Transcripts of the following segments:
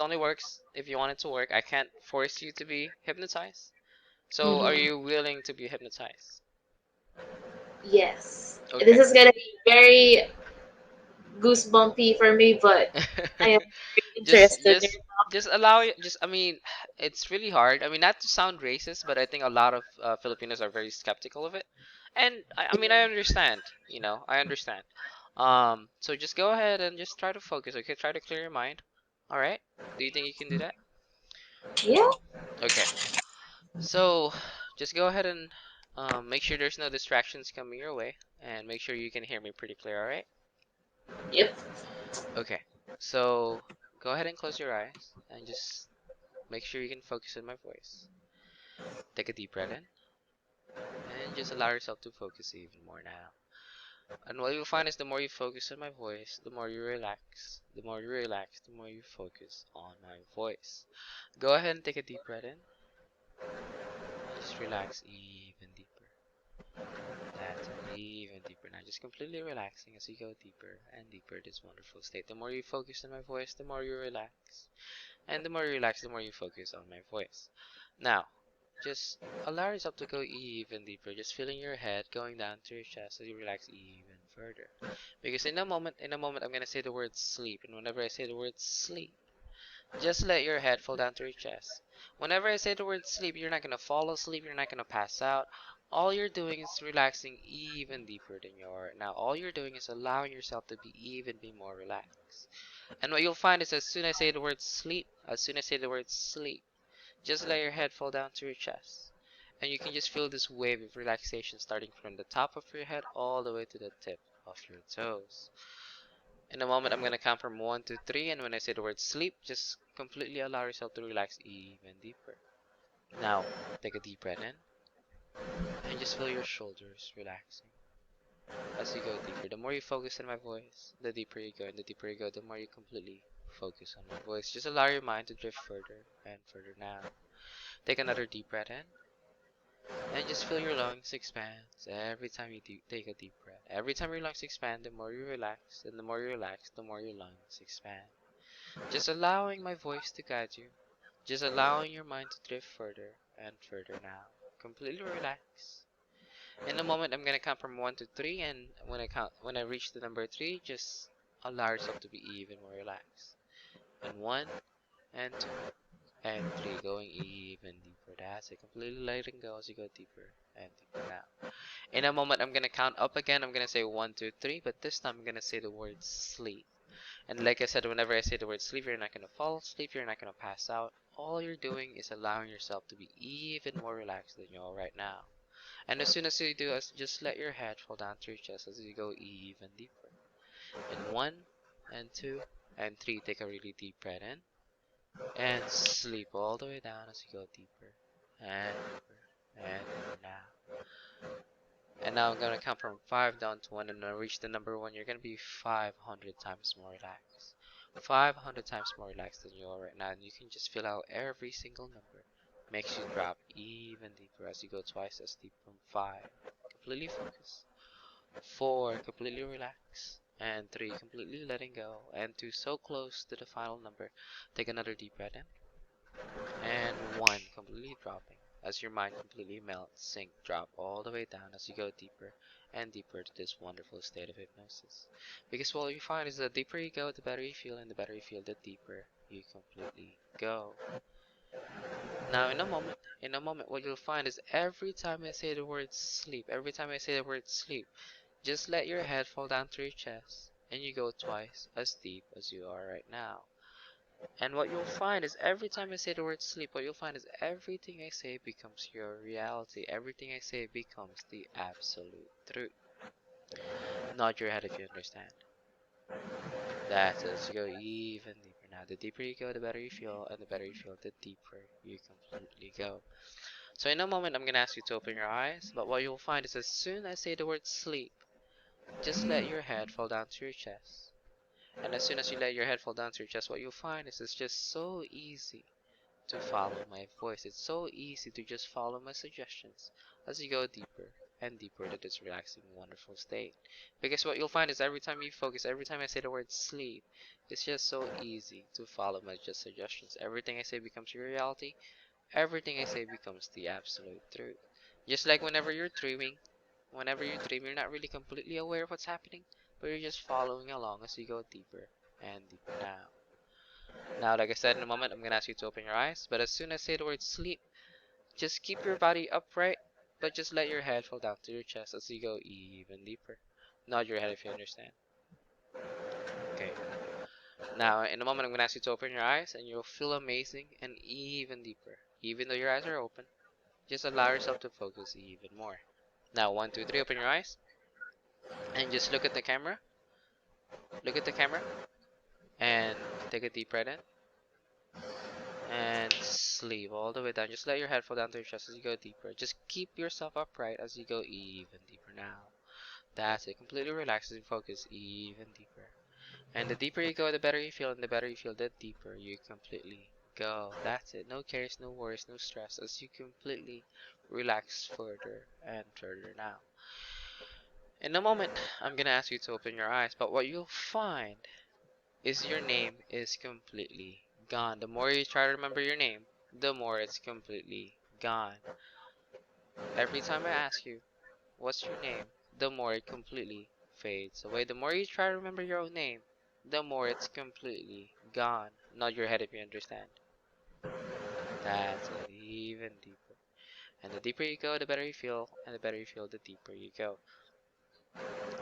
only works if you want it to work. I can't force you to be hypnotized. So, are Mm-hmm. you willing to be hypnotized? Yes. This Okay. is gonna be very goosebumpy for me, but I am very just interested in just just allow it. Just I mean, it's really hard. I mean, not to sound racist, but I think a lot of Filipinos are very skeptical of it, and I mean, I understand. I understand. So just go ahead and just try to focus. Okay, try to clear your mind. All right. Do you think you can do that? yeah. Okay. So just go ahead and make sure there's no distractions coming your way, and make sure you can hear me pretty clear. All right. Yep. Okay. So go ahead and close your eyes and just make sure you can focus on my voice. Take a deep breath in and just allow yourself to focus even more now. And what you'll find is the more you focus on my voice, the more you relax. The more you relax, the more you focus on my voice. Go ahead and take a deep breath in and just relax even deeper. That's it, even deeper now. Just completely relaxing as you go deeper and deeper this wonderful state. The more you focus on my voice, the more you relax. And the more you relax, the more you focus on my voice. Now, just allow yourself to go even deeper, just feeling your head going down to your chest as you relax even further. Because in a moment, I'm gonna say the word sleep, and whenever I say the word sleep, just let your head fall down to your chest. Whenever I say the word sleep, you're not gonna fall asleep, you're not gonna pass out. All you're doing is relaxing even deeper than you are right now. All you're doing is allowing yourself to be more relaxed. And what you'll find is as soon as I say the word sleep, as soon as I say the word sleep, just let your head fall down to your chest. And you can just feel this wave of relaxation starting from the top of your head all the way to the tip of your toes. In a moment, I'm going to count from 1 to 3, and when I say the word sleep, just completely allow yourself to relax even deeper. Now, take a deep breath in, and just feel your shoulders relaxing as you go deeper. The more you focus on my voice, the deeper you go, and the deeper you go, the more you completely focus on my voice. Just allow your mind to drift further and further now. Take another deep breath in, and just feel your lungs expand every time you take a deep breath. Every time your lungs expand, the more you relax, and the more you relax, the more your lungs expand. Just allowing my voice to guide you. Just allowing your mind to drift further and further now. Completely relax. In a moment, I'm gonna count from 1 to 3, and when I reach the number 3, just allow yourself to be even more relaxed. And 1, and 2, and 3, going even deeper. That's it. Completely letting go as you go deeper and deeper now. In a moment, I'm gonna count up again. I'm gonna say 1, 2, 3, but this time I'm gonna say the word sleep. And like I said, whenever I say the word sleep, you're not gonna fall asleep, you're not gonna pass out. All you're doing is allowing yourself to be even more relaxed than you are right now. And as soon as you do, just let your head fall down to your chest as you go even deeper. In 1, and 2, and 3, take a really deep breath in. And sleep all the way down as you go deeper and deeper and deeper now. And now I'm gonna count from 5 down to 1, and when I reach the number 1, you're gonna be 500 times more relaxed. 500 times more relaxed than you are right now, and you can just feel how every single number makes you drop even deeper as you go twice as deep from 5. Completely focused. 4, completely relaxed. And 3, completely letting go. And 2, so close to the final number. Take another deep breath in. And 1, completely dropping. As your mind completely melts, sink, drop all the way down as you go deeper and deeper to this wonderful state of hypnosis. Because what you find is the deeper you go, the better you feel, and the better you feel, the deeper you completely go. Now, in a moment, what you'll find is every time I say the word sleep, every time I say the word sleep, just let your head fall down to your chest, and you go twice as deep as you are right now. And what you'll find is every time I say the word sleep, what you'll find is everything I say becomes your reality. Everything I say becomes the absolute truth. Nod your head if you understand. That's as you go even deeper now. The deeper you go, the better you feel, and the better you feel, the deeper you completely go. So in a moment, I'm gonna ask you to open your eyes, but what you'll find is as soon as I say the word sleep, just let your head fall down to your chest. And as soon as you let your head fall down to your chest, what you'll find is it's just so easy to follow my voice. It's so easy to just follow my suggestions as you go deeper and deeper into this relaxing, wonderful state. Because what you'll find is every time you focus, every time I say the word sleep, it's just so easy to follow my just suggestions. Everything I say becomes your reality. Everything I say becomes the absolute truth. Just like whenever you dream, you're not really completely aware of what's happening, but you're just following along as you go deeper and deeper now. Now, like I said, in a moment, I'm gonna ask you to open your eyes, but as soon as I say the word sleep, just keep your body upright, but just let your head fall down to your chest as you go even deeper. Nod your head if you understand. Okay. Now, in a moment, I'm gonna ask you to open your eyes, and you'll feel amazing and even deeper. Even though your eyes are open, just allow yourself to focus even more. Now, one, two, three, open your eyes, and just look at the camera. Look at the camera, and take a deep breath in, and sleep all the way down. Just let your head fall down to your chest as you go deeper. Just keep yourself upright as you go even deeper now. That's it. Completely relax and focus even deeper. And the deeper you go, the better you feel, and the better you feel, the deeper you completely go. That's it. No cares, no worries, no stress as you completely relax further and further now. In a moment, I'm gonna ask you to open your eyes, but what you'll find is your name is completely gone. The more you try to remember your name, the more it's completely gone. Every time I ask you, what's your name? The more it completely fades away. The more you try to remember your own name, the more it's completely gone. Nod your head if you understand. That's it, even deeper. And the deeper you go, the better you feel, and the better you feel, the deeper you go.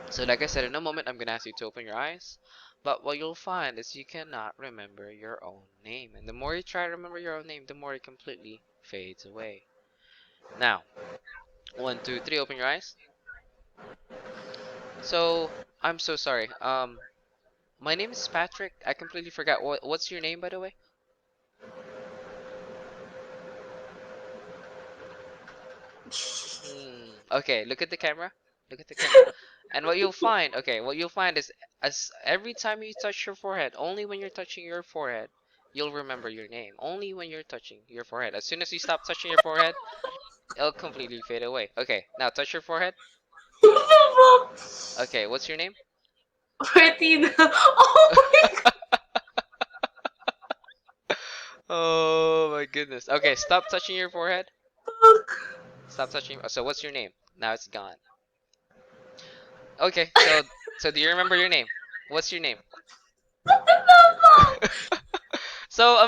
So like I said, in a moment, I'm gonna ask you to open your eyes. But what you'll find is you cannot remember your own name. And the more you try to remember your own name, the more it completely fades away. Now, one, two, three, open your eyes. So, I'm so sorry. My name is Patrick. I completely forgot. What's your name, by the way? Okay, look at the camera. Look at the camera. And what you'll find, okay, what you'll find is as every time you touch your forehead, only when you're touching your forehead, you'll remember your name. Only when you're touching your forehead. As soon as you stop touching your forehead, it'll completely fade away. Okay, now touch your forehead. Okay, what's your name? Martina. Oh my Oh my goodness. Okay, stop touching your forehead. god. Stop touching. So what's your name? Now it's gone. Okay, so do you remember your name? What's your name? So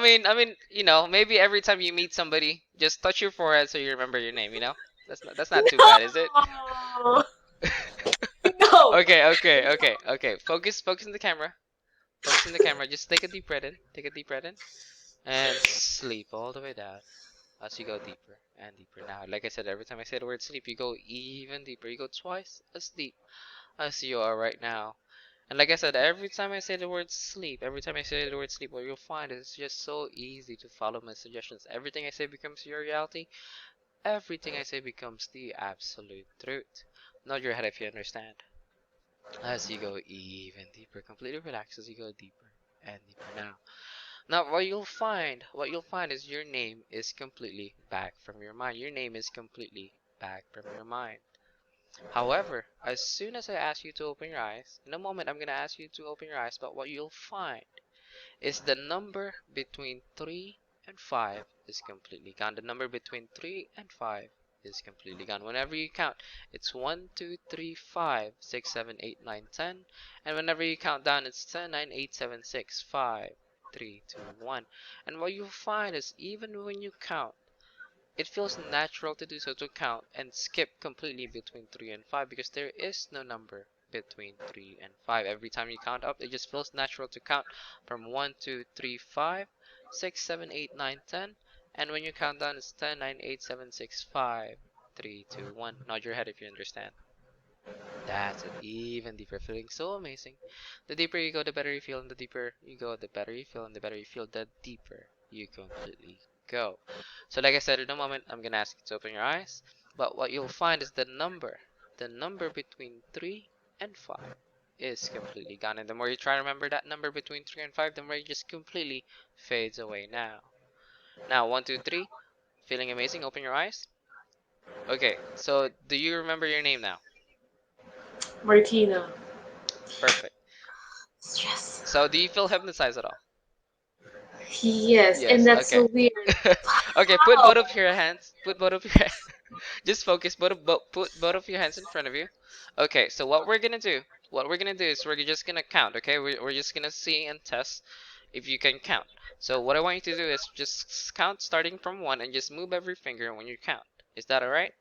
maybe every time you meet somebody, just touch your forehead so you remember your name. That's not too bad, is it? No. No. Okay. Focus in the camera. Focus in the camera. Just take a deep breath in. Take a deep breath in, and sleep all the way down as you go deeper and deeper. Now, like I said, every time I say the word sleep, you go even deeper. You go twice as deep as you are right now. And like I said, every time I say the word sleep, every time I say the word sleep, what you'll find is it's just so easy to follow my suggestions. Everything I say becomes your reality. Everything I say becomes the absolute truth. Nod your head if you understand. As you go even deeper, completely relax as you go deeper and deeper now. Now, what you'll find is your name is completely back from your mind. Your name is completely back from your mind. However, as soon as I ask you to open your eyes, in a moment I'm gonna ask you to open your eyes, but what you'll find is the number between 3 and 5 is completely gone. The number between 3 and 5 is completely gone. Whenever you count, it's 1, 2, 3, 5, 6, 7, 8, 9, 10. And whenever you count down, it's 10, 9, 8, 7, 6, 5, 3, 2, 1. And what you'll find is even when you count, it feels natural to do so, to count and skip completely between 3 and 5 because there is no number between 3 and 5. Every time you count up, it just feels natural to count from 1, 2, 3, 5, 6, 7, 8, 9, 10. And when you count down, it's 10, 9, 8, 7, 6, 5, 3, 2, 1. Nod your head if you understand. That's it. Even deeper. Feeling so amazing. The deeper you go, the better you feel. And the deeper you go, the better you feel. And the better you feel, the deeper you completely go. So like I said, in a moment, I'm going to ask you to open your eyes. But what you'll find is the number between 3 and 5 is completely gone. And the more you try to remember that number between 3 and 5, the more it just completely fades away now. Now, 1, 2, 3. Feeling amazing. Open your eyes. Okay, so do you remember your name now? Martina. Perfect. Stress. So do you feel hypnotized at all? Yes, and Yes, that's okay. so weird. Okay, put How? both of your hands. Put both of your hands. Just focus. Put both of your hands in front of you. Okay, so what we're gonna do is we're just gonna count. Okay, we're just gonna see and test if you can count. So what I want you to do is just count starting from one and just move every finger when you count. Is that alright?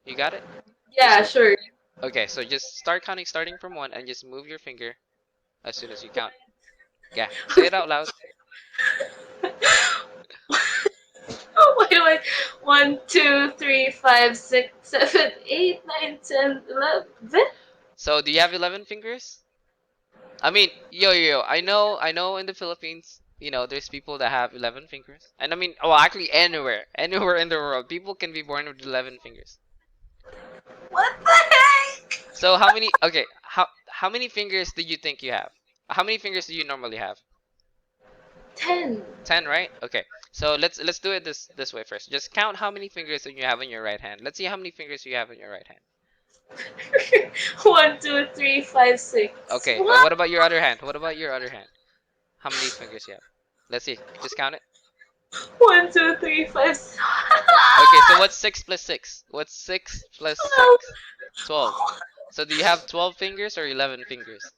You got it? Just Yeah, sure. okay. So just start counting starting from one and just move your finger as soon as you count. Yeah, say it out loud. Oh, wait. 1, 2, 3, 5, 6, 7, 8, 9, 10, 11. So do you have 11 fingers? I mean, yo, I know in the Philippines, there's people that have 11 fingers. And I mean, well, actually anywhere in the world, people can be born with 11 fingers. What the heck? So how many, okay, how many fingers do you think you have? How many fingers do you normally have? 10. 10, right? Okay. So let's do it this way first. Just count how many fingers do you have in your right hand. Let's see how many fingers you have in your right hand. 1, 2, 3, 5, 6. Okay, but What? what about your other hand? What about your other hand? How many fingers you have? Let's see. Just count it. 1, 2, 3, 5, 6. Okay, so what's 6 plus 6? What's 6 plus 12. 6? 12. So do you have 12 fingers or 11 fingers?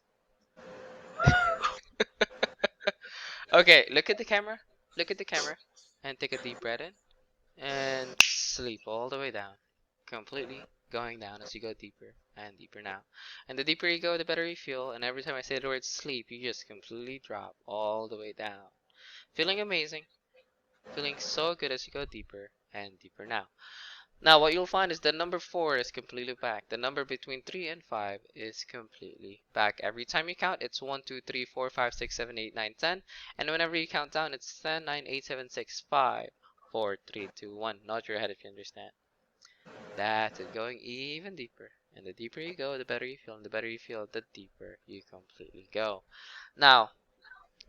Okay, look at the camera. Look at the camera. And take a deep breath in. And sleep all the way down. Completely going down as you go deeper and deeper now. And the deeper you go, the better you feel. And every time I say the word sleep, you just completely drop all the way down. Feeling amazing. Feeling so good as you go deeper and deeper now. Now, what you'll find is the number 4 is completely back. The number between 3 and 5 is completely back. Every time you count, it's 1, 2, 3, 4, 5, 6, 7, 8, 9, 10. And whenever you count down, it's 10, 9, 8, 7, 6, 5, 4, 3, 2, 1. Nod your head if you understand. That's it, going even deeper. And the deeper you go, the better you feel. And the better you feel, the deeper you completely go. Now,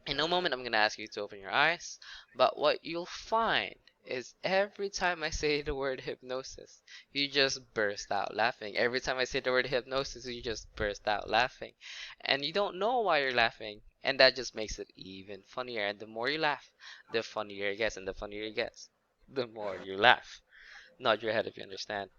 in a moment, I'm going to ask you to open your eyes, but what you'll find is every time I say the word hypnosis, you just burst out laughing. Every time I say the word hypnosis, you just burst out laughing. And you don't know why you're laughing, and that just makes it even funnier. And the more you laugh, the funnier it gets, and the funnier it gets, the more you laugh. Nod your head if you understand.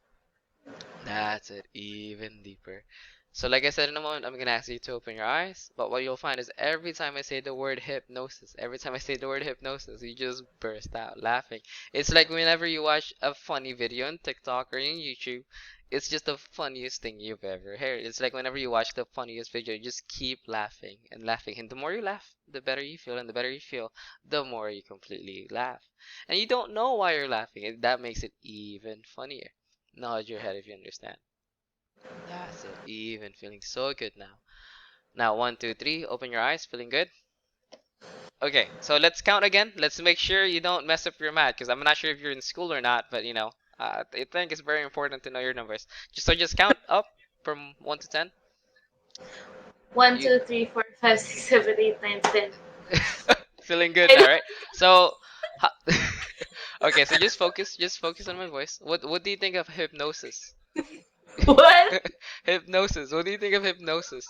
That's it, even deeper. So like I said in a moment, I'm gonna ask you to open your eyes, but what you'll find is every time I say the word hypnosis, every time I say the word hypnosis, you just burst out laughing. It's like whenever you watch a funny video on TikTok or on YouTube, it's just the funniest thing you've ever heard. It's like whenever you watch the funniest video, you just keep laughing and laughing. And the more you laugh, the better you feel, and the better you feel, the more you completely laugh. And you don't know why you're laughing, and that makes it even funnier. Nod your head if you understand. That's it. Even feeling so good now. Now, one, two, three. Open your eyes. Feeling good? Okay, so let's count again. Let's make sure you don't mess up your math because I'm not sure if you're in school or not, but I think it's very important to know your numbers. Just count up from 1 to 10. 1, You 2, 3, 4, 5, 6, 7, 8, 9, 10. feeling good I now, right? So, okay, so just focus on my voice. What do you think of hypnosis? don't. What? Hypnosis. What do you think of hypnosis?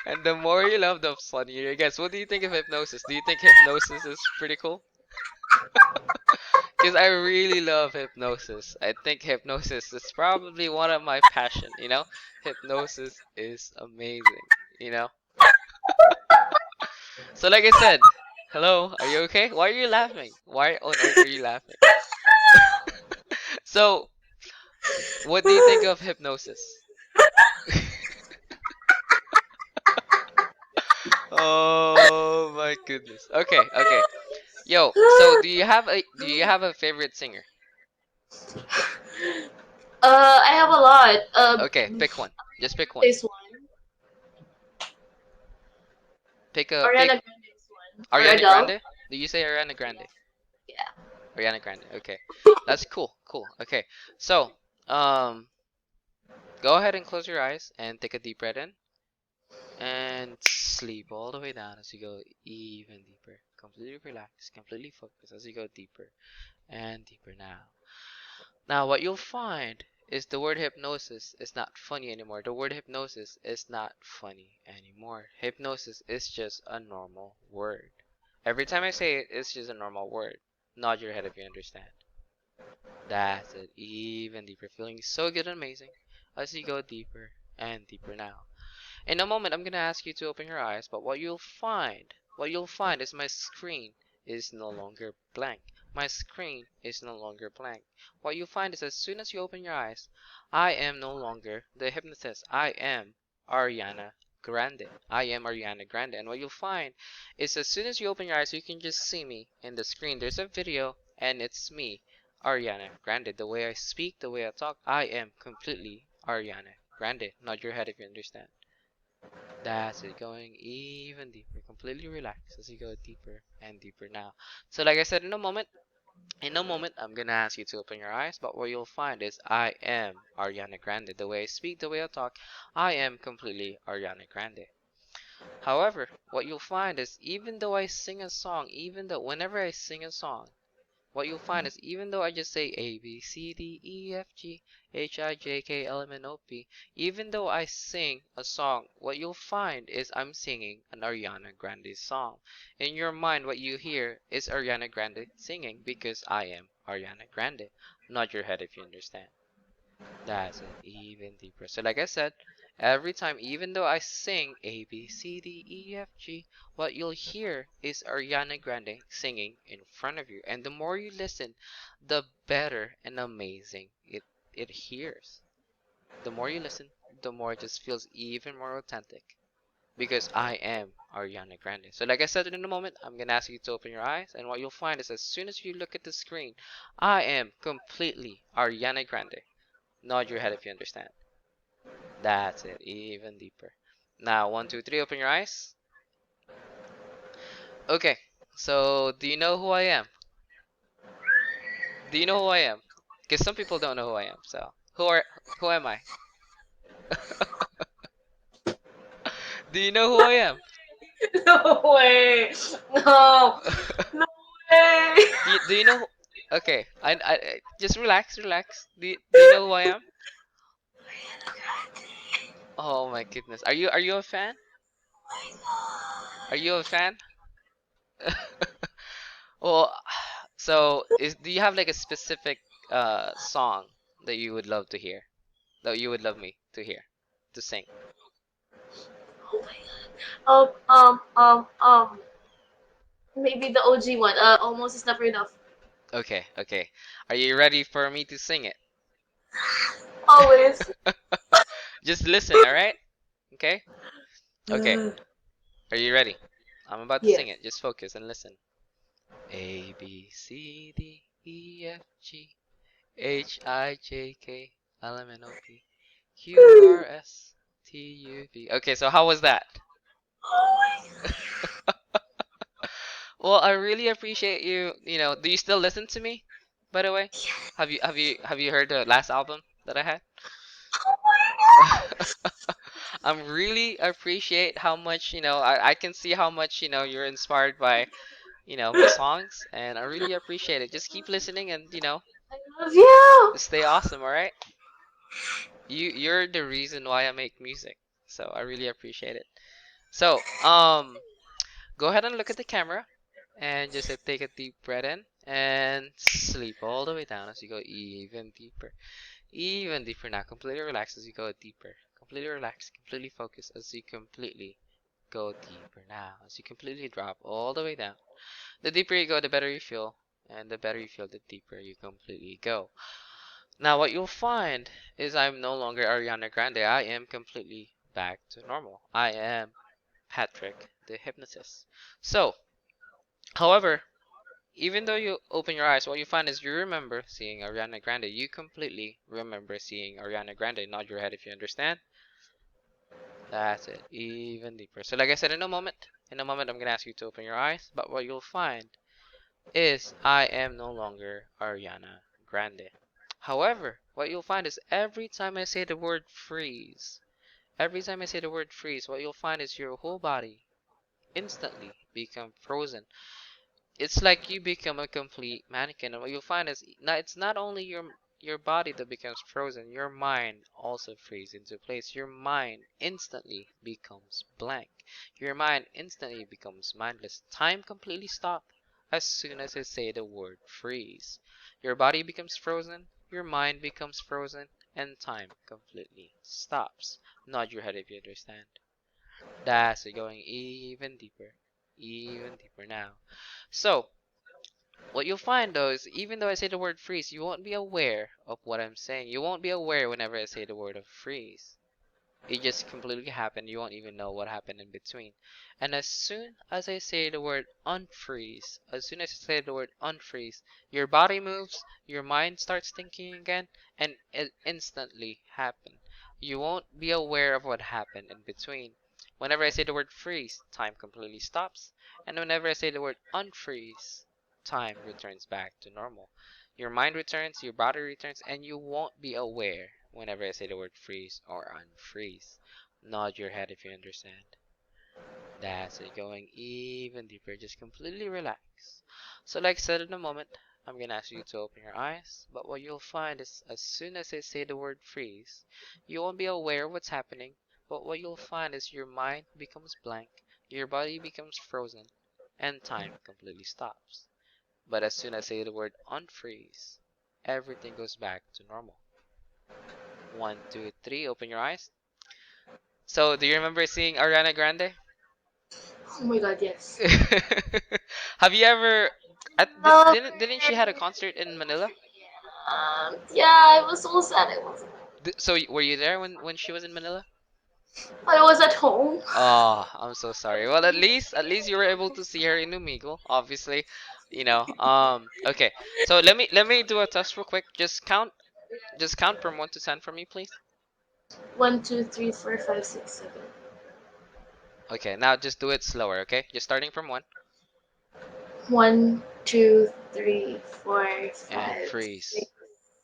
And the more you love, the funnier it gets. What do you think of hypnosis? Do you think hypnosis is pretty cool? Because I really love hypnosis. I think hypnosis is probably one of my passion. Hypnosis is amazing, you know? So like I said, hello, are you okay? Why are you laughing? Why on earth are you laughing? So, what do you think of hypnosis? Oh my goodness. Okay, okay. Yo, so do you have a favorite singer? I have a lot. Okay, pick one. Just pick one. This one. Pick Ariana Grande is one. Or Ariana Adele. Grande. Do you say Ariana Grande? Yeah. Ariana Grande. Okay, that's cool. Cool. Okay, so go ahead and close your eyes and take a deep breath in and sleep all the way down as you go even deeper. Completely relax, completely focus as you go deeper and deeper now. Now, what you'll find is the word hypnosis is not funny anymore. The word hypnosis is not funny anymore. Hypnosis is just a normal word. Every time I say it, it's just a normal word. Nod your head if you understand. That's it. Even deeper. Feeling so good and amazing as you go deeper and deeper now. In a moment, I'm gonna ask you to open your eyes, but what you'll find is my screen is no longer blank. My screen is no longer blank. What you'll find is as soon as you open your eyes, I am no longer the hypnotist. I am Ariana Grande. I am Ariana Grande. And what you'll find is as soon as you open your eyes, you can just see me in the screen. There's a video, and it's me, Ariana Grande. The way I speak, the way I talk, I am completely Ariana Grande. Nod your head if you understand. That's it, going even deeper. Completely relax as you go deeper and deeper now. So like I said, in a moment, I'm gonna ask you to open your eyes, but what you'll find is I am Ariana Grande. The way I speak, the way I talk, I am completely Ariana Grande. However, what you'll find is even though I sing a song, even though whenever I sing a song, what you'll find is even though I just say A, B, C, D, E, F, G, H, I, J, K, L, M, N, O, P, even though I sing a song, what you'll find is I'm singing an Ariana Grande song. In your mind, what you hear is Ariana Grande singing because I am Ariana Grande. Nod your head if you understand. That's it, even deeper. So like I said, every time, even though I sing A, B, C, D, E, F, G, what you'll hear is Ariana Grande singing in front of you. And the more you listen, the better and amazing it hears. The more you listen, the more it just feels even more authentic. Because I am Ariana Grande. So like I said in a moment, I'm gonna ask you to open your eyes, and what you'll find is as soon as you look at the screen, I am completely Ariana Grande. Nod your head if you understand. That's it, even deeper. Now, one, two, three, open your eyes. Okay, so do you know who I am? Do you know who I am? Because some people don't know who I am. So, who am I? Do you know who I am? No way. No. No way. Do you know? Okay, just relax, relax. Do you know who I am? Oh my goodness, are you a fan? Are you a fan? Well, so do you have like a specific song that you would love to hear? That you would love me to hear, to sing? Oh my god. Maybe the OG one. Almost is never enough. Okay, okay. Are you ready for me to sing it? Always. Just listen, alright? Okay? Okay. Are you ready? I'm about to Yeah. sing it. Just focus and listen. A B C D E F G H I J K L M N O P Q R S T U V. Okay, so how was that? Oh my Well, I really appreciate you. Do you still listen to me? By the way, have you heard the last album that I had? I'm really appreciate how much, I can see how much, you're inspired by, my songs, and I really appreciate it. Just keep listening and, I love you. stay awesome, all right? You're the reason why I make music. So I really appreciate it. So, go ahead and look at the camera and just take a deep breath in and sleep all the way down as you go even deeper. Even deeper now. Completely relax as you go deeper. Completely relax, completely focus as you completely go deeper now. As you completely drop all the way down. The deeper you go, the better you feel. And the better you feel, the deeper you completely go. Now, what you'll find is I'm no longer Ariana Grande. I am completely back to normal. I am Patrick, the hypnotist. So, however, even though you open your eyes, what you find is you remember seeing Ariana Grande. You completely remember seeing Ariana Grande. Nod your head if you understand. That's it. Even deeper. So like I said, in a moment, I'm going to ask you to open your eyes. But what you'll find is I am no longer Ariana Grande. However, what you'll find is every time I say the word freeze, every time I say the word freeze, what you'll find is your whole body instantly become frozen. It's like you become a complete mannequin, and what you'll find is it's not only your body that becomes frozen, your mind also freezes into place. Your mind instantly becomes blank. Your mind instantly becomes mindless. Time completely stops as soon as I say the word freeze. Your body becomes frozen, your mind becomes frozen, and time completely stops. Nod your head if you understand. That's it, going even deeper now. So, what you'll find though is even though I say the word freeze, you won't be aware of what I'm saying. You won't be aware whenever I say the word of freeze. It just completely happened. You won't even know what happened in between. And as soon as I say the word unfreeze, as soon as I say the word unfreeze, your body moves, your mind starts thinking again, and it instantly happen. You won't be aware of what happened in between. Whenever I say the word freeze, time completely stops. And whenever I say the word unfreeze, time returns back to normal. Your mind returns, your body returns, and you won't be aware whenever I say the word freeze or unfreeze. Nod your head if you understand. That's it, going even deeper. Just completely relax. So, like I said in a moment, I'm gonna ask you to open your eyes, but what you'll find is as soon as I say the word freeze, you won't be aware of what's happening, but what you'll find is your mind becomes blank, your body becomes frozen, and time completely stops. But as soon as I say the word unfreeze, everything goes back to normal. One, two, three, open your eyes. So, do you remember seeing Ariana Grande? Oh my god, yes. Have you ever No. didn't she had a concert in Manila? Yeah, I was so sad. So were you there when she was in Manila? I was at home. Oh, I'm so sorry. Well, at least you were able to see her in Omegle, obviously. Okay. So let me do a test real quick. Just count from 1 to 10 for me, please. 1, 2, 3, 4, 5, 6, 7. Okay, now just do it slower, okay? Just starting from 1 1, 2, 3, 4, and 5, 6. freeze.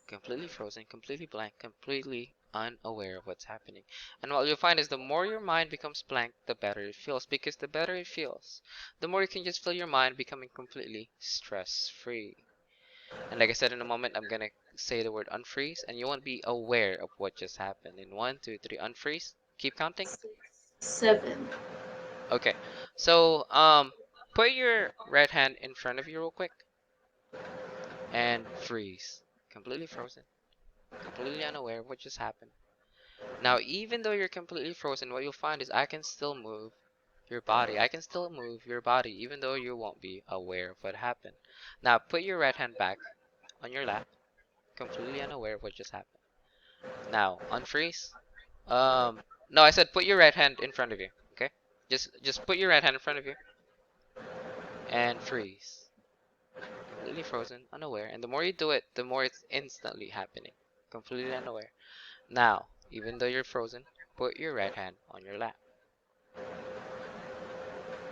Completely frozen, completely blank, completely unaware of what's happening. And what you'll find is the more your mind becomes blank, the better it feels. Because the better it feels, the more you can just feel your mind becoming completely stress free. And like I said in a moment, I'm gonna say the word unfreeze, and you won't be aware of what just happened. In 1, 2, 3, unfreeze. Keep counting. 7. Okay. So put your right hand in front of you real quick and freeze. Completely frozen. Completely unaware of what just happened. Now, even though you're completely frozen, what you'll find is I can still move your body. I can still move your body, even though you won't be aware of what happened. Now, put your right hand back on your lap, completely unaware of what just happened. Now, unfreeze. No, I said put your right hand in front of you. Okay, just put your right hand in front of you and freeze. Completely frozen, unaware. And the more you do it, the more it's instantly happening. Completely unaware. Now, even though you're frozen, put your right hand on your lap.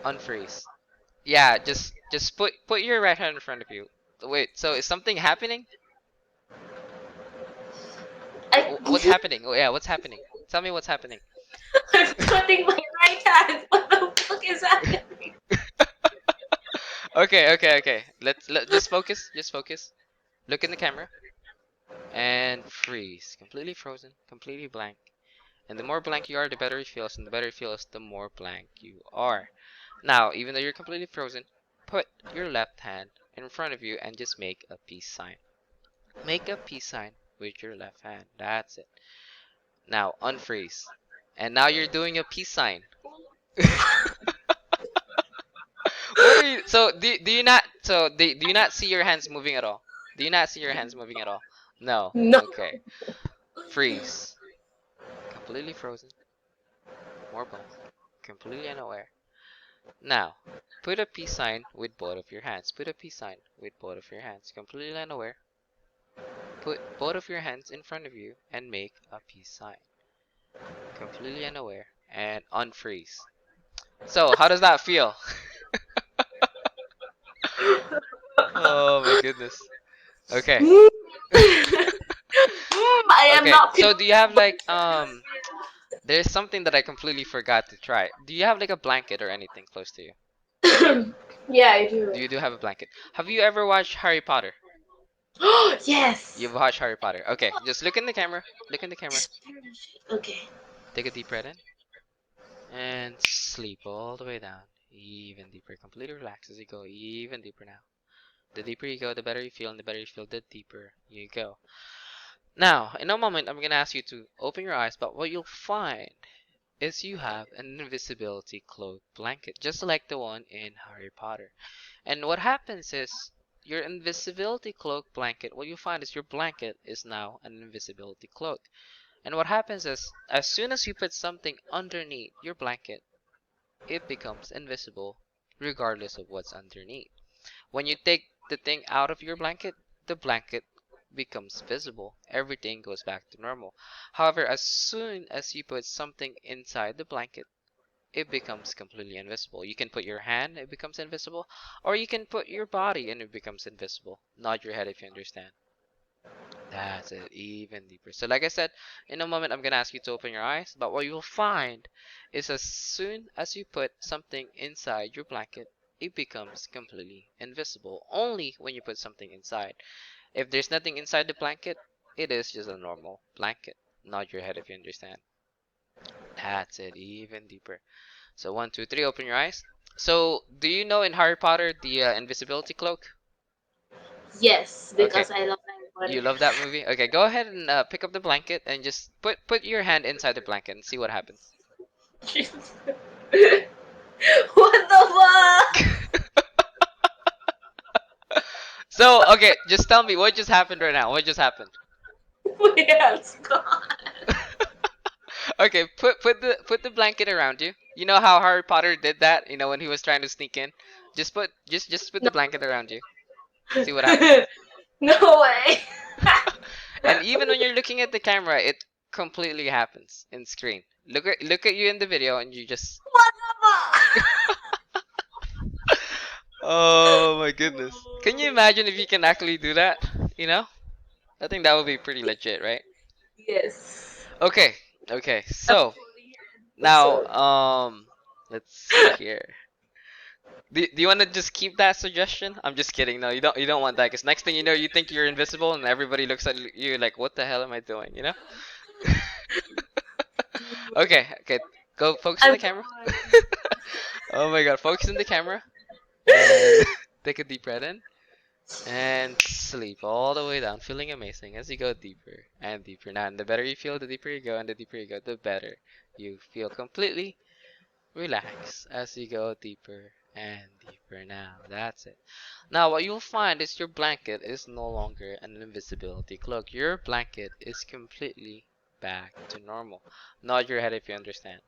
Unfreeze. Yeah, just put your right hand in front of you. Wait, so is something happening? I, What's happening? Oh yeah, what's happening? Tell me what's happening. I'm putting my right hand. What the fuck is happening? Okay. Let just focus. Just focus. Look in the camera and freeze. Completely frozen, completely blank. And the more blank you are, the better it feels, and the better it feels, the more blank you are. Now, even though you're completely frozen, put your left hand in front of you and just make a peace sign. Make a peace sign with your left hand. That's it. Now, unfreeze. And now you're doing a peace sign. What are you? So, do you not? So, do you not see your hands moving at all? Do you not see your hands moving at all? No. No. Okay. Freeze. Completely frozen. More blank. Completely unaware. Now, put a peace sign with both of your hands. Put a peace sign with both of your hands. Completely unaware. Put both of your hands in front of you and make a peace sign. Completely unaware and unfreeze. So, how does that feel? Oh my goodness. Okay. Mm. I am Okay. not So, feeling do you have like good. there's something that I completely forgot to try. Do you have like a blanket or anything close to you? Yeah, I do. Do you have a blanket? Have you ever watched Harry Potter? You've Yes. watched Harry Potter. Okay, just look in the camera. Look in the camera. Okay. Take a deep breath in and sleep all the way down, even deeper. Completely relax as you go even deeper now. The deeper you go, the better you feel, and the better you feel, the deeper you go. Now, in a moment, I'm gonna ask you to open your eyes, but what you'll find is you have an invisibility cloak blanket, just like the one in Harry Potter. And what happens is your invisibility cloak blanket, what you find is your blanket is now an invisibility cloak. And what happens is as soon as you put something underneath your blanket, it becomes invisible regardless of what's underneath. When you take the thing out of your blanket, the blanket becomes visible. Everything goes back to normal. However, as soon as you put something inside the blanket, it becomes completely invisible. You can put your hand, it becomes invisible, or you can put your body and it becomes invisible. Nod your head if you understand. That's it, even deeper. So like I said, in a moment I'm gonna ask you to open your eyes, but what you'll find is as soon as you put something inside your blanket, it becomes completely invisible. Only when you put something inside. If there's nothing inside the blanket, it is just a normal blanket. Nod your head if you understand. That's it, even deeper. So one, two, three, open your eyes. So do you know in Harry Potter the invisibility cloak? Yes, Okay, because I love Harry you love that movie? Okay, go ahead and pick up the blanket and just put your hand inside the blanket and see what happens. Potter. What the fuck? So, okay, just tell me what just happened right now. What just happened? My hand's gone. Okay, put the blanket around you. You know how Harry Potter did that? You know when he was trying to sneak in? Just put the No. blanket around you. See what happens. No way. And even when you're looking at the camera, it completely happens in screen. Look at you in the video and you just What the fuck? Oh my goodness. Can you imagine if you can actually do that? You know? I think that would be pretty legit, right? Yes. Okay. Okay. A So, fully now episode. let's see here. Do you want to just keep that suggestion? I'm just kidding. No, you don't want that cuz next thing you know you think you're invisible and everybody looks at you like what the hell am I doing, you know? Okay. Okay. Go focus on I'm the camera. gone. Oh my god, focus on the camera and take a deep breath in. And sleep all the way down, feeling amazing as you go deeper and deeper. Now, and the better you feel, the deeper you go, and the deeper you go, the better you feel completely relaxed as you go deeper and deeper. Now, that's it. Now, what you'll find is your blanket is no longer an invisibility cloak. Your blanket is completely back to normal. Nod your head if you understand.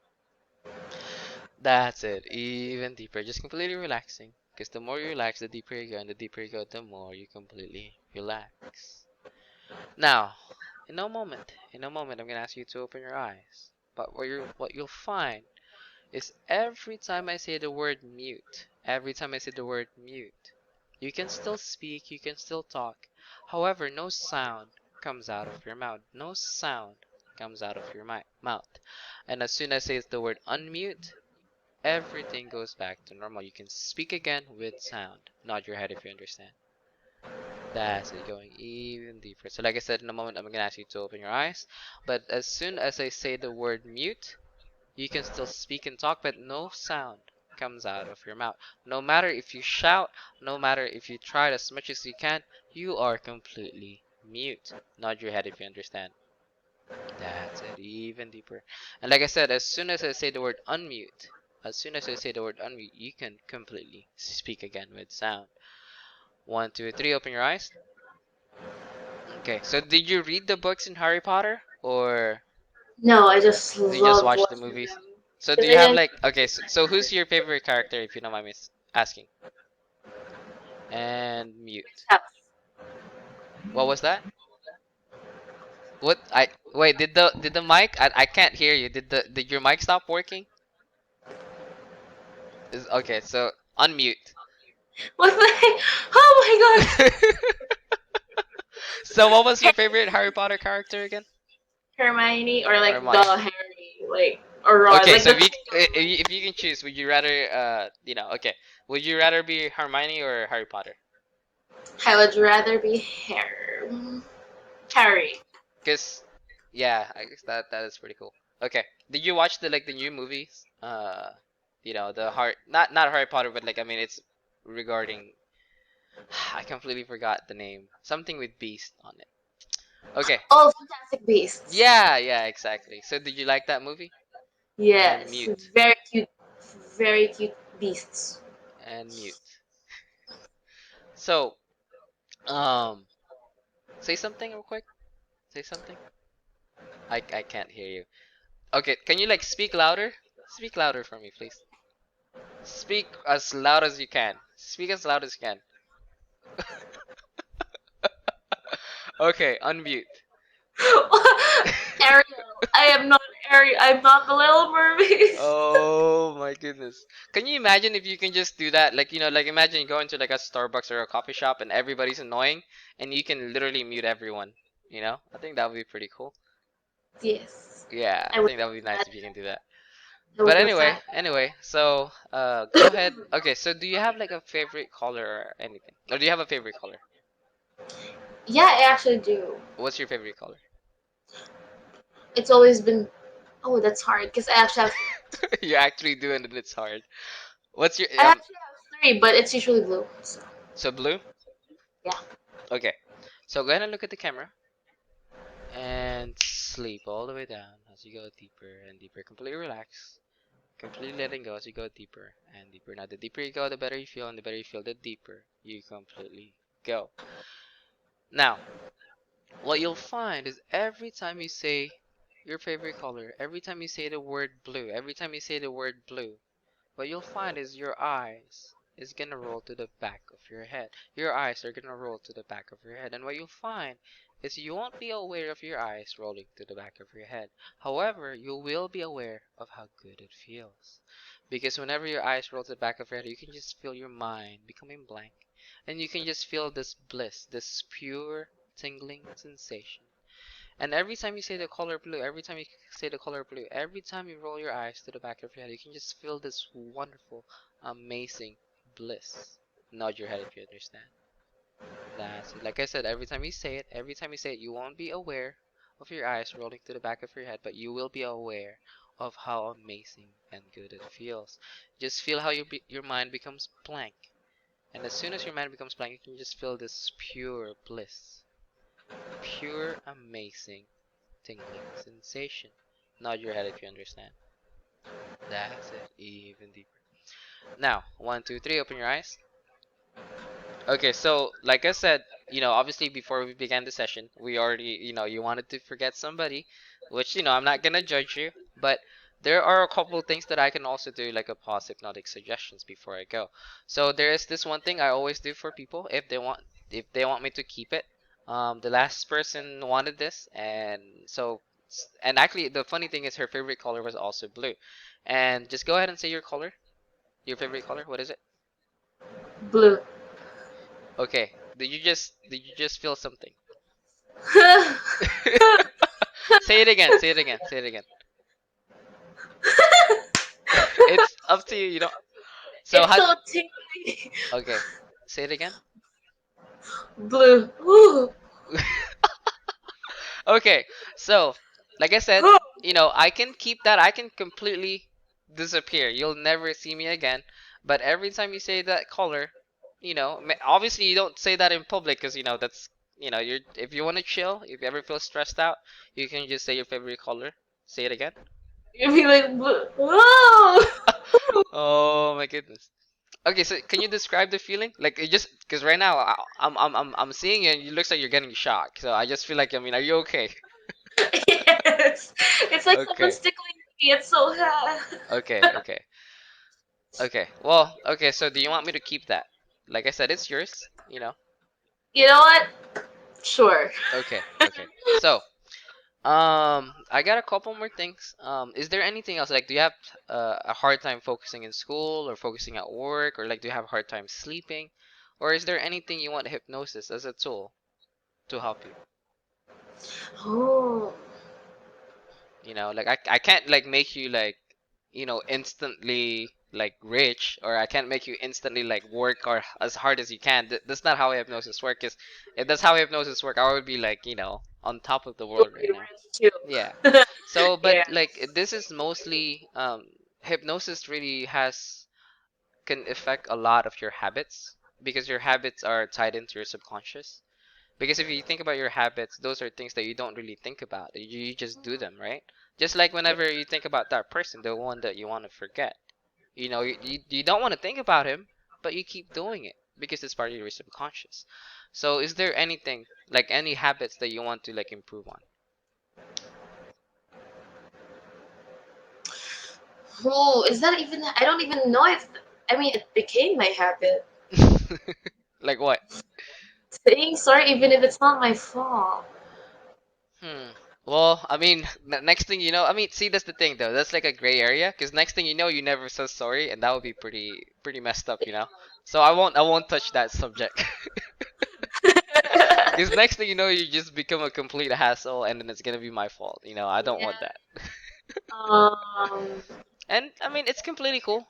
That's it. Even deeper. Just completely relaxing. Because the more you relax, the deeper you go, and the deeper you go, the more you completely relax. Now, in a moment, I'm gonna ask you to open your eyes. But what you'll find is every time I say the word mute, every time I say the word mute, you can still speak, you can still talk. However, no sound comes out of your mouth. No sound comes out of your mouth. And as soon as I say the word unmute, everything goes back to normal. You can speak again with sound. Nod your head if you understand. That's it, going even deeper. So like I said, in a moment, I'm gonna ask you to open your eyes. But as soon as I say the word mute, you can still speak and talk, but no sound comes out of your mouth. No matter if you shout, no matter if you try as much as you can, you are completely mute. Nod your head if you understand. That's it, even deeper. And like I said, as soon as I say the word unmute, as soon as I say the word unmute, you can completely speak again with sound. One, two, three, open your eyes. Okay, so did you read the books in Harry Potter or No, I just do you just loved watch the watching movies? them. So do Because you I have didn't like okay, so who's your favorite character if you don't mind me asking? And mute. have. What was that? What I wait, did the mic I can't hear you. Did your mic stop working? Is okay, so unmute. What's the? Oh my god! So what was your favorite Harry Potter character again? Hermione or like the Hermione. Harry, like or Ron, Okay, like so the. if you can choose, would you rather okay, would you rather be Hermione or Harry Potter? I would rather be Harry. Cause, yeah, I guess that is pretty cool. Okay, did you watch the new movies? The heart not Harry Potter, but like I mean it's regarding. I completely forgot the name. Something with beast on it. Okay, Oh, Fantastic Beasts. yeah, yeah, exactly. So did you like that movie? And Yes, mute very cute beasts. and mute. So, um, say something real quick. Say something. I can't hear you. Okay, can you like speak louder? Speak louder for me, please. Speak as loud as you can. Speak as loud as you can. Okay, unmute. Ariel, I am not Ariel. I'm not the Little Mermaid. Oh my goodness. Can you imagine if you can just do that? Like, like imagine you go into like a Starbucks or a coffee shop and everybody's annoying and you can literally mute everyone. I think that would be pretty cool. Yes, Yeah, I I would think that would be love nice that. if you can do that. I But would love anyway, that. anyway, so go ahead. Okay, so do you have like a favorite color or anything? Or do you have a favorite color? Yeah, I actually do. What's your favorite color? It's always been. Oh, that's hard because I actually have. You actually do and it's hard. What's your I actually have three, but it's usually blue. So so blue? yeah. Okay. So go ahead and look at the camera and sleep all the way down as you go deeper and deeper. Completely relax. Completely letting go as you go deeper and deeper. Now the deeper you go, the better you feel, and the better you feel, the deeper you completely go. Now, what you'll find is every time you say your favorite color, every time you say the word blue, every time you say the word blue, what you'll find is your eyes is gonna roll to the back of your head. Your eyes are gonna roll to the back of your head. And what you'll find is you won't be aware of your eyes rolling to the back of your head. However, you will be aware of how good it feels. Because whenever your eyes roll to the back of your head, you can just feel your mind becoming blank. And you can just feel this bliss, this pure tingling sensation. And every time you say the color blue, every time you say the color blue, every time you roll your eyes to the back of your head, you can just feel this wonderful, amazing bliss. Nod your head if you understand. That's it. Like I said, every time you say it, you won't be aware of your eyes rolling to the back of your head, but you will be aware of how amazing and good it feels. Just feel how your mind becomes blank. And as soon as your mind becomes blank, you can just feel this pure bliss. Pure amazing tingling sensation. Nod your head if you understand. That's it, even deeper. Now, one, two, three, open your eyes. Okay, so like I said, obviously before we began the session, we already, you wanted to forget somebody, which, I'm not gonna judge you, but there are a couple of things that I can also do, like a pause hypnotic suggestions before I go. So there is this one thing I always do for people if they want me to keep it. The last person wanted this, and so and actually the funny thing is her favorite color was also blue. And just go ahead and say your color, your favorite color. What is it? Blue. Okay. Did you just feel something? Say it again. Say it again. Say it again. It's up to you. You know. So It's how? so tingly. Okay. Say it again. Blue. Ooh. Okay. So, like I said, I can keep that. I can completely disappear. You'll never see me again. But every time you say that color, obviously you don't say that in public because that's you're if you want to chill, if you ever feel stressed out, you can just say your favorite color. Say it again. You'd be like blue. Whoa. Oh my goodness. Okay, so can you describe the feeling? Like it just because right now I'm seeing you and it looks like you're getting shocked. So I just feel like are you okay? Yes. It's like Okay, someone's tickling me. It's so hot. okay, okay, okay. Well, okay. So do you want me to keep that? Like I said, it's yours. You know what? Sure. Okay, okay. So I got a couple more things. Is there anything else? Like, do you have a hard time focusing in school or focusing at work, or like do you have a hard time sleeping, or is there anything you want hypnosis as a tool to help you? Oh. Like I can't like make you like, instantly like rich, or I can't make you instantly like work or as hard as you can. That's not how hypnosis works. 'Cause if that's how hypnosis work, I would be like, on top of the You'll world be right now. rich too. Yeah. So, but Yeah. like this is mostly hypnosis really has can affect a lot of your habits because your habits are tied into your subconscious. Because if you think about your habits, those are things that you don't really think about. You just do them, right? Just like Yeah. whenever you think about that person, the one that you want to forget. You don't want to think about him, but you keep doing it because it's part of your subconscious. So is there anything, like any habits that you want to like improve Oh, is that even? I don't even know if. I mean, it became my habit. on? Like what? Saying sorry even if it's not my fault. Hmm. Well, I mean, next thing you know, I mean, see, that's the thing though. That's like a gray area, because next thing you know, you never said sorry, and that would be pretty messed up. So I won't touch that subject. Because next thing you know, you just become a complete hassle, and then it's gonna be my fault. I don't want Yeah. that. Um. And I mean, it's completely cool.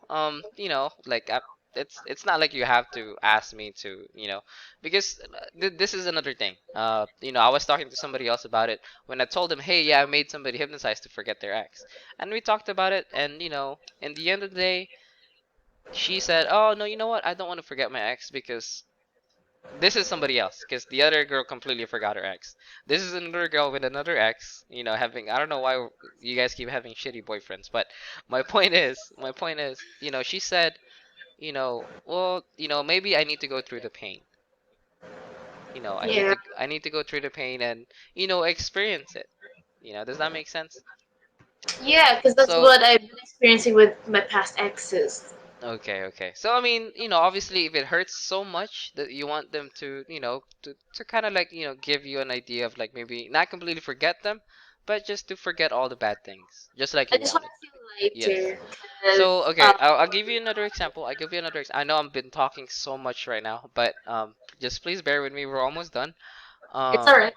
Like it's not like you have to ask me to, because this is another thing. I was talking to somebody else about it when I told them, hey, yeah, I made somebody hypnotize to forget their ex, and we talked about it, and in the end of the day, she said, oh no, you know what? I don't want to forget my ex because this is somebody else, because the other girl completely forgot her ex. This is another girl with another ex, having, I don't know why you guys keep having shitty boyfriends, but my point is, she said, well, maybe I need to go through the pain. I need Yeah. to I need to go through the pain and, experience it. Does that make sense? Yeah, because that's So, what I've been experiencing with my past exes. okay, okay. So I mean, obviously if it hurts so much that you want them to, to kind of like, give you an idea of like maybe not completely forget them, but just to forget all the bad things, just like I you just want wanted. to Yes. feel lighter. Because, So, okay, I'll give you another example. I'll give you another I know I've been talking so much right now, but just please bear with me. We're almost done. it's Um alright.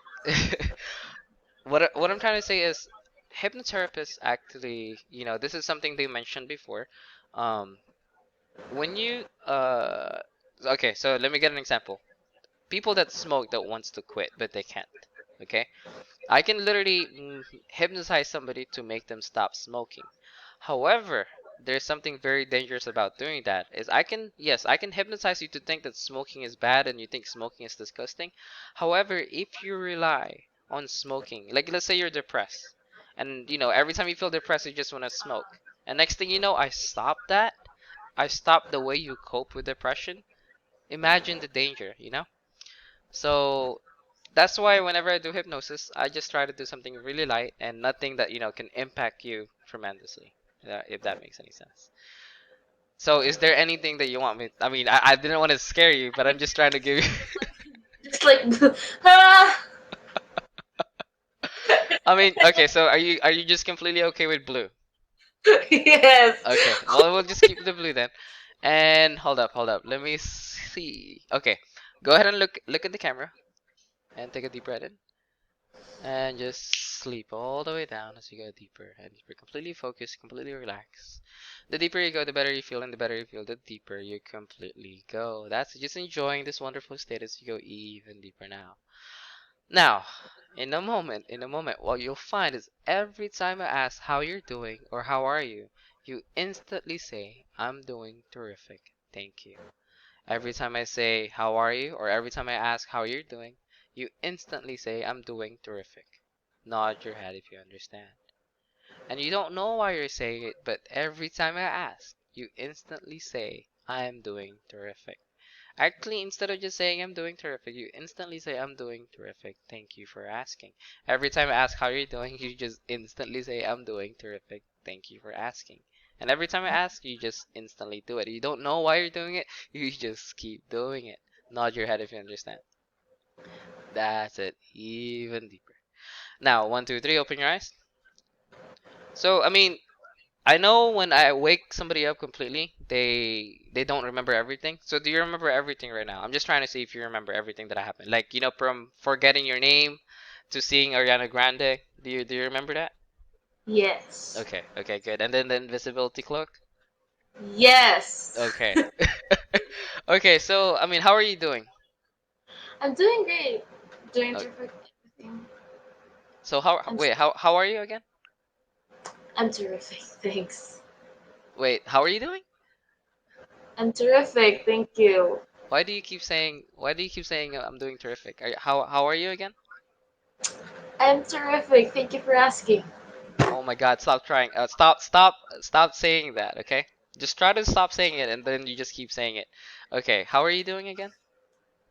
what I'm trying to say is hypnotherapists actually, this is something they mentioned before. Um when you okay, so let me get an example. People that smoke that wants to quit but they can't. Okay? I can literally hypnotize somebody to make them stop smoking. However, there's something very dangerous about doing that. Is yes, I can hypnotize you to think that smoking is bad and you think smoking is disgusting. However, if you rely on smoking, like let's say you're depressed, and every time you feel depressed, you just want to smoke. And next thing you know, I stop that. I stop the way you cope with depression. Imagine the danger. So that's why whenever I do hypnosis, I just try to do something really light and nothing that can impact you tremendously. If that makes any sense. So, is there anything that you want me? I mean, I didn't want to scare you, but I'm just trying to give you. Just like, ah! I mean, okay. So, are you just completely okay with blue? Yes. Okay. Well, we'll just keep the blue then. And hold up. Let me see. Okay. Go ahead and look at the camera and take a deep breath in. And just sleep all the way down as you go deeper and deeper. Completely focused, completely relaxed. The deeper you go, the better you feel, and the better you feel, the deeper you completely go. That's just enjoying this wonderful state as you go even deeper now. Now, in a moment, what you'll find is every time I ask how you're doing or how are you, you instantly say, I'm doing terrific. Thank you. Every time I say, how are you? Or every time I ask how you're doing, you instantly say, I'm doing terrific. Nod your head if you understand. And you don't know why you're saying it, but every time I ask, you instantly say, I am doing terrific. Actually, instead of just saying I'm doing terrific, you instantly say I'm doing terrific. Thank you for asking. Every time I ask how you're doing, you just instantly say I'm doing terrific. Thank you for asking. And every time I ask, you just instantly do it. You don't know why you're doing it, you just keep doing it. Nod your head if you understand. That's it. Even deeper. Now, one, two, three, open your eyes. So, I mean, I know when I wake somebody up completely, they don't remember everything. So do you remember everything right now? I'm just trying to see if you remember everything that happened. Like, from forgetting your name to seeing Ariana Grande. Do you remember that? Yes. Okay, okay, good. And then the invisibility cloak? Yes. Okay. Okay, so I mean, how are you doing? I'm doing great. Doing Uh, terrific. Everything. so how I'm wait, how are you again? I'm terrific. Thanks. Wait, how are you doing? I'm terrific. Thank you. Why do you keep saying I'm doing terrific? How are you again? I'm terrific. Thank you for asking. Oh my God, stop trying. Stop saying that, okay? Just try to stop saying it and then you just keep saying it. Okay, how are you doing again?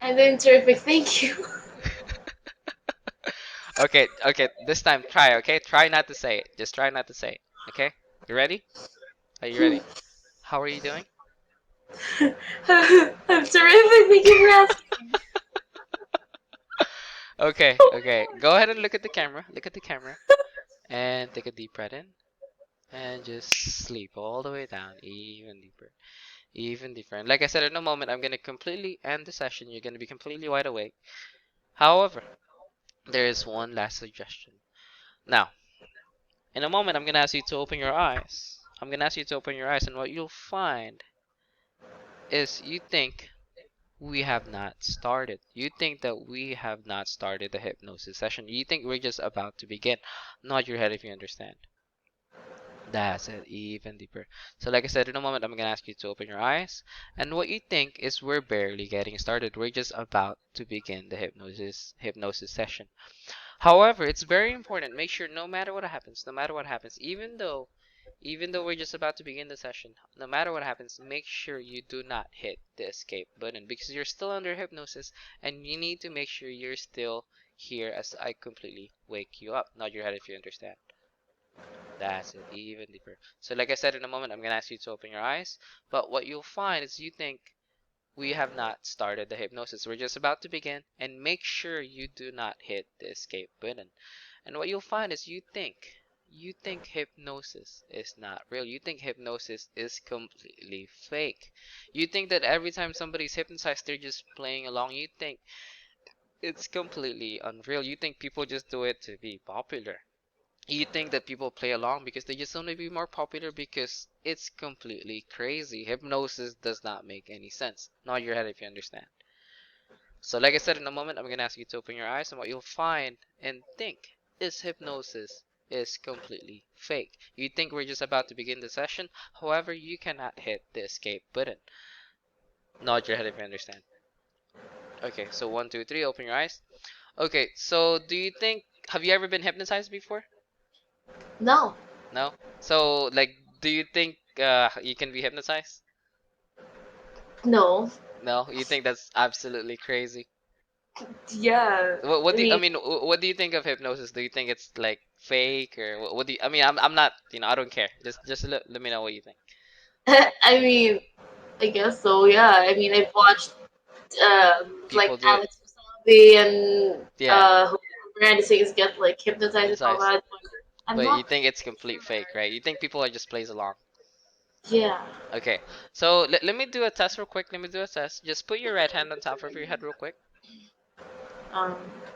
I'm doing terrific. Thank you. Okay, okay, this time try, okay? Try not to say it. Just try not to say it. Okay? You ready? Are you ready? How are you doing? I'm terrific. Thank you for asking. Okay, okay. Go ahead and look at the camera. Look at the camera. And take a deep breath in. And just sleep all the way down, even deeper. Even deeper. And like I said, in a moment, I'm gonna completely end the session. You're gonna be completely wide awake. However, there is one last suggestion. Now, in a moment, I'm gonna ask you to open your eyes. I'm gonna ask you to open your eyes, and what you'll find is you think we have not started. You think that we have not started the hypnosis session. You think we're just about to begin. Nod your head if you understand. That's it, even deeper. So like I said, in a moment, I'm gonna ask you to open your eyes. And what you think is we're barely getting started. We're just about to begin the hypnosis session. However, it's very important. Make sure no matter what happens, no matter what happens, even though we're just about to begin the session, no matter what happens, make sure you do not hit the escape button because you're still under hypnosis and you need to make sure you're still here as I completely wake you up. Nod your head if you understand. That's it, even deeper. So like I said, in a moment, I'm gonna ask you to open your eyes, but what you'll find is you think we have not started the hypnosis. We're just about to begin, and make sure you do not hit the escape button. And what you'll find is you think hypnosis is not real. You think hypnosis is completely fake. You think that every time somebody's hypnotized, they're just playing along. You think it's completely unreal. You think people just do it to be popular. You think that people play along because they just want to be more popular because it's completely crazy. Hypnosis does not make any sense. Nod your head if you understand. So like I said, in a moment, I'm going to ask you to open your eyes and what you'll find and think is hypnosis is completely fake. You think we're just about to begin the session, however, you cannot hit the escape button. Nod your head if you understand. Okay, so one, two, three, open your eyes. Okay, so do you think, have you ever been hypnotized before? No. No? So, like, do you think you can be hypnotized? No. No? You think that's absolutely crazy? Yeah. What I do you, I mean, mean, what do you think of hypnosis? Do you think it's like fake or what do you, I mean, I'm not, I don't care. Just let me know what you think. I mean, I guess so. Yeah. I mean, I've watched like People do it. Alex Wasabi and Yeah, who Miranda Sings get like hypnotized and all hypnotized. that. But I'm But you not. think it's complete fake, right? You think people are just plays along. Yeah. Okay. So let me do a test real quick. Let me do a test. Just put your right hand on top of your head real quick. Um.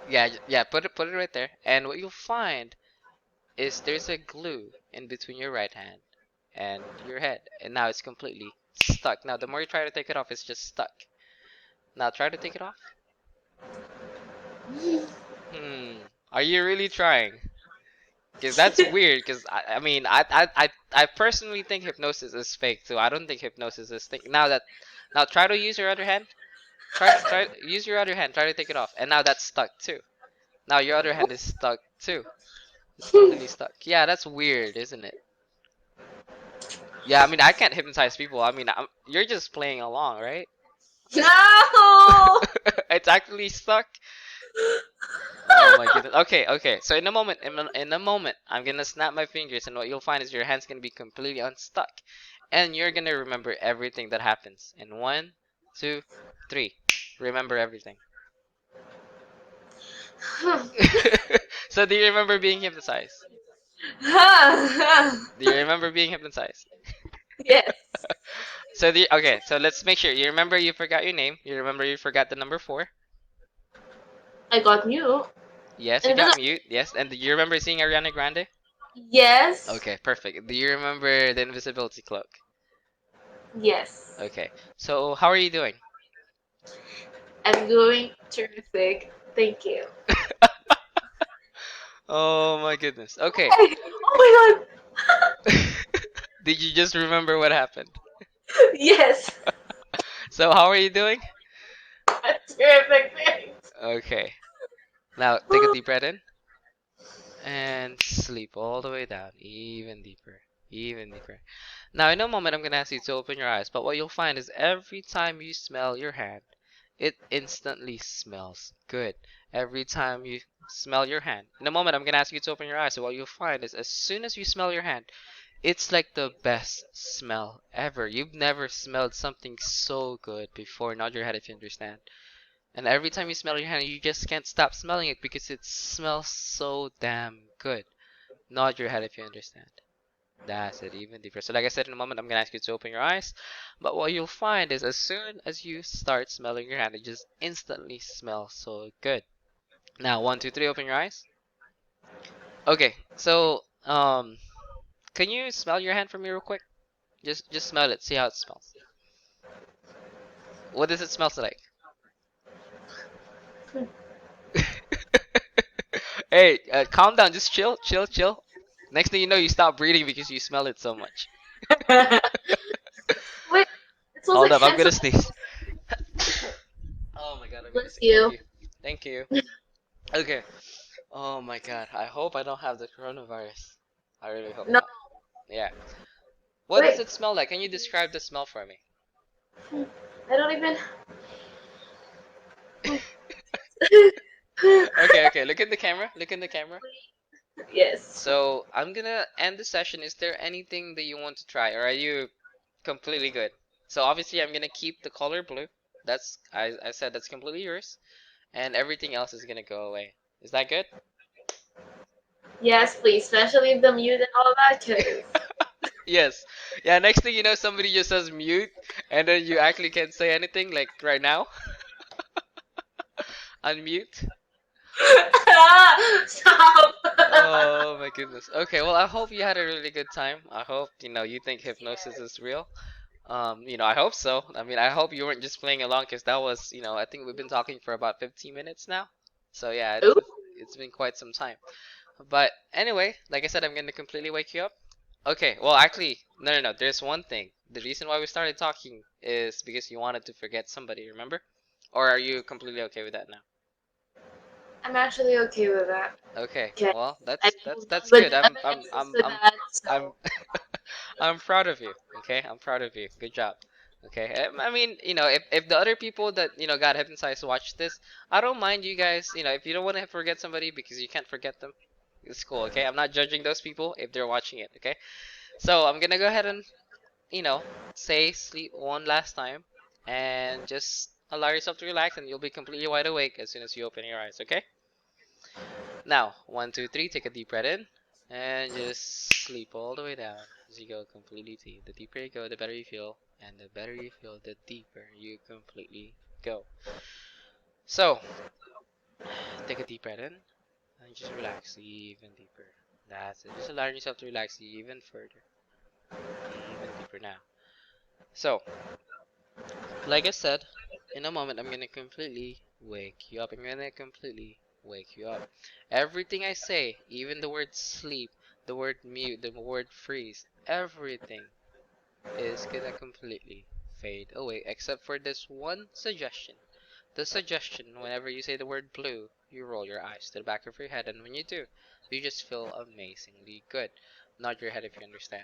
Yeah, yeah, put it right there. And what you'll find is there's a glue in between your right hand and your head, and now it's completely stuck. Now, the more you try to take it off, it's just stuck. Now, try to take it off. Are you really trying? Because that's weird. Because I mean, I personally think hypnosis is fake too. I don't think hypnosis is fake. Now try to use your other hand. Use your other hand. Try to take it off, and now that's stuck too. Now your other hand is stuck too. It's completely stuck. Yeah, that's weird, isn't it? Yeah, I mean, I can't hypnotize people. I mean, you're just playing along, right? No. It's actually stuck. Oh my goodness. Okay, okay. So in a moment, I'm gonna snap my fingers, and what you'll find is your hand's gonna be completely unstuck, and you're gonna remember everything that happens. In one, two, three. Remember everything. So do you remember being hypnotized? Do you remember being hypnotized? Yes. So let's make sure you remember you forgot your name. You remember you forgot the number four. I got mute. Yes, you And got mute. Yes, and do you remember seeing Ariana Grande? yes. Okay, perfect. Do you remember the invisibility cloak? Yes. Okay. So how are you doing? I'm doing terrific. Thank you. Oh my goodness. Okay. Hey! Oh my god! Did you just remember what happened? Yes! So how are you doing? Terrific, thanks. Okay. Now take a deep breath in and sleep all the way down, even deeper, even deeper. Now, in a moment, I'm gonna ask you to open your eyes, but what you'll find is every time you smell your hand, it instantly smells good. Every time you smell your hand. In a moment, I'm gonna ask you to open your eyes, so what you'll find is as soon as you smell your hand, it's like the best smell ever. You've never smelled something so good before. Nod your head if you understand. And every time you smell your hand, you just can't stop smelling it because it smells so damn good. Nod your head if you understand. That's it, even deeper. So like I said, in a moment, I'm gonna ask you to open your eyes. But what you'll find is as soon as you start smelling your hand, it just instantly smells so good. Now, one, two, three, open your eyes. Okay, so can you smell your hand for me real quick? Just smell it, see how it smells. What does it smell like? Hey, calm down, just chill, chill, chill. Next thing you know, you stop breathing because you smell it so much. Wait, it smells Hold like up, I'm hand gonna soap. sneeze. Oh my god, I'm gonna Bless sneeze. Thank you. you. Thank you. Okay. Oh my god, I hope I don't have the coronavirus. I really hope No, not. Yeah. What does wait. it smell like? Can you describe the smell for me? I don't even. Okay, okay, look in the camera. Look in the camera. Yes. So, I'm gonna end the session. Is there anything that you want to try, or are you completely good? So, obviously, I'm gonna keep the color blue. I said that's completely yours, and everything else is gonna go away. Is that good? Yes, please, especially the mute and all that, cause Yes. Yeah, next thing you know, somebody just says mute, and then you actually can't say anything, like right now. Unmute. stop. Oh my goodness. Okay, well, I hope you had a really good time. I hope, you think hypnosis is real. I hope so. I mean, I hope you weren't just playing along because that was, I think we've been talking for about 15 minutes now. So yeah, Ooh. it's been quite some time. But anyway, like I said, I'm gonna completely wake you up. Okay, well, actually, no, no, no. There's one thing. The reason why we started talking is because you wanted to forget somebody, remember? Or are you completely okay with that now? I'm actually okay with that. Okay, Okay. well, I that's that's moved on that's with good. other exes to that, I'm so. I'm proud of you. Okay, I'm proud of you. Good job. Okay, I mean, if the other people that got hypnotized watch this, I don't mind you guys. If you don't want to forget somebody because you can't forget them, it's cool. Okay, I'm not judging those people if they're watching it. Okay, so I'm gonna go ahead and you know say sleep one last time, and just allow yourself to relax, and you'll be completely wide awake as soon as you open your eyes. Okay. Now, one, two, three, take a deep breath in and just sleep all the way down as you go completely deep. The deeper you go, the better you feel, and the better you feel, the deeper you completely go. So, take a deep breath in and just relax even deeper. That's it. Just allow yourself to relax even further, even deeper now. So, like I said, in a moment, I'm gonna completely wake you up. I'm gonna completely wake you up. Everything I say, even the word sleep, the word mute, the word freeze, everything is gonna completely fade away, except for this one suggestion. The suggestion, whenever you say the word blue, you roll your eyes to the back of your head, and when you do, you just feel amazingly good. Nod your head if you understand.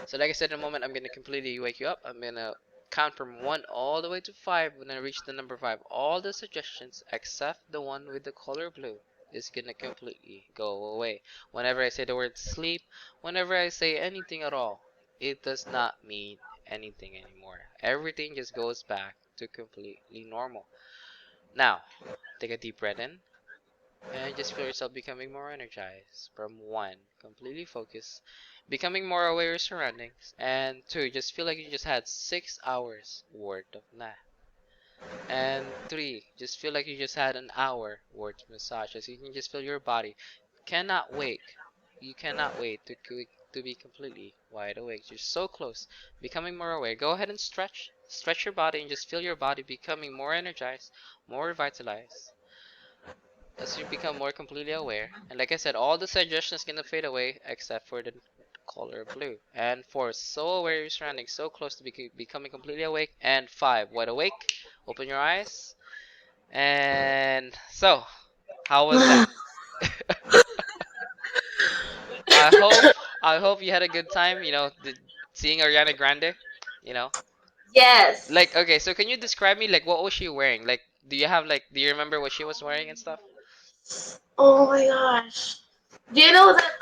So like I said, in a moment, I'm gonna completely wake you up. I'm gonna count from 1 all the way to 5. When I reach the number 5, all the suggestions except the one with the color blue is gonna completely go away. Whenever I say the word sleep, whenever I say anything at all, it does not mean anything anymore. Everything just goes back to completely normal. Now, take a deep breath in. And just feel yourself becoming more energized. From 1, completely focused, becoming more aware of your surroundings. And 2, just feel like you just had 6 hours worth of nap. And 3, just feel like you just had an hour worth of massage. As you can just feel your body cannot wait. You cannot wait to to be completely wide awake. You're so close, becoming more aware. Go ahead and stretch. Stretch your body and just feel your body becoming more energized, more revitalized as you become more completely aware. And like I said, all the suggestions gonna fade away except for the color blue. And 4, so aware of your surroundings, so close to becoming completely awake. And 5, wide awake. Open your eyes. And so, how was that? I hope I hope you had a good time. Seeing Ariana Grande. You know, Yes. like okay. So can you describe me like what was she wearing? Like, do you remember what she was wearing and stuff? Oh my gosh. Do you know that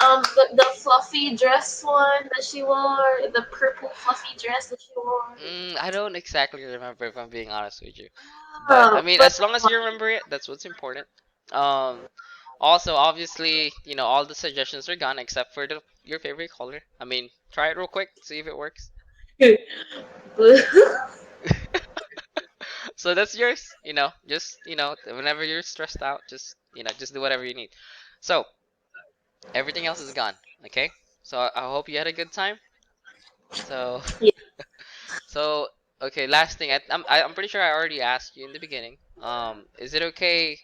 the fluffy dress one that she wore, the purple fluffy dress that she wore? I don't exactly remember if I'm being honest with you. But I Oh, mean, but as long as you remember it, that's what's important. Um, Also, obviously, all the suggestions are gone except for your favorite color. I mean, try it real quick, see if it works. blue. So that's yours. Just whenever you're stressed out, just do whatever you need. So everything else is gone. Okay. So I hope you had a good time. So Yeah. so okay. Last thing, I'm pretty sure I already asked you in the beginning. Is it okay?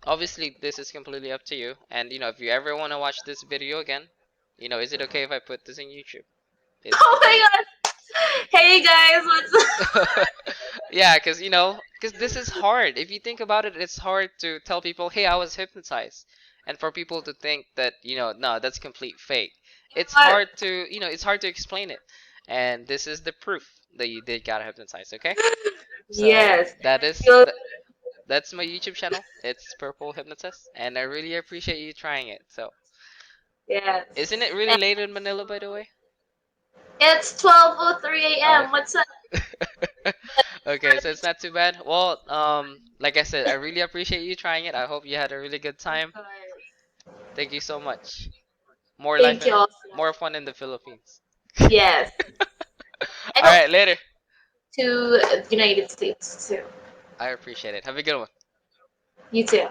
Obviously, this is completely up to you. And if you ever want to watch this video again, is it okay if I put this in YouTube? It's Oh completely. my god. Hey guys, what's up? Yeah, because this is hard. If you think about it, it's hard to tell people, "Hey, I was hypnotized," and for people to think that, no, that's complete fake. What? It's hard to explain it. And this is the proof that you did got hypnotized, okay? So, Yes. And that I is feel that's my YouTube channel. It's Purple Hypnotist, and I really appreciate you trying it. So, isn't yes. it really And late in Manila, by the way? it's 12:03 a.m. Okay. What's up? Okay, so it's not too bad. Well, like I said, I really appreciate you trying it. I hope you had a really good Of time. course. Thank you so much. More life Thank and you also. more fun in the Philippines. Yes. And All right, hopefully later. to the United States too. I appreciate it. Have a good one. You too.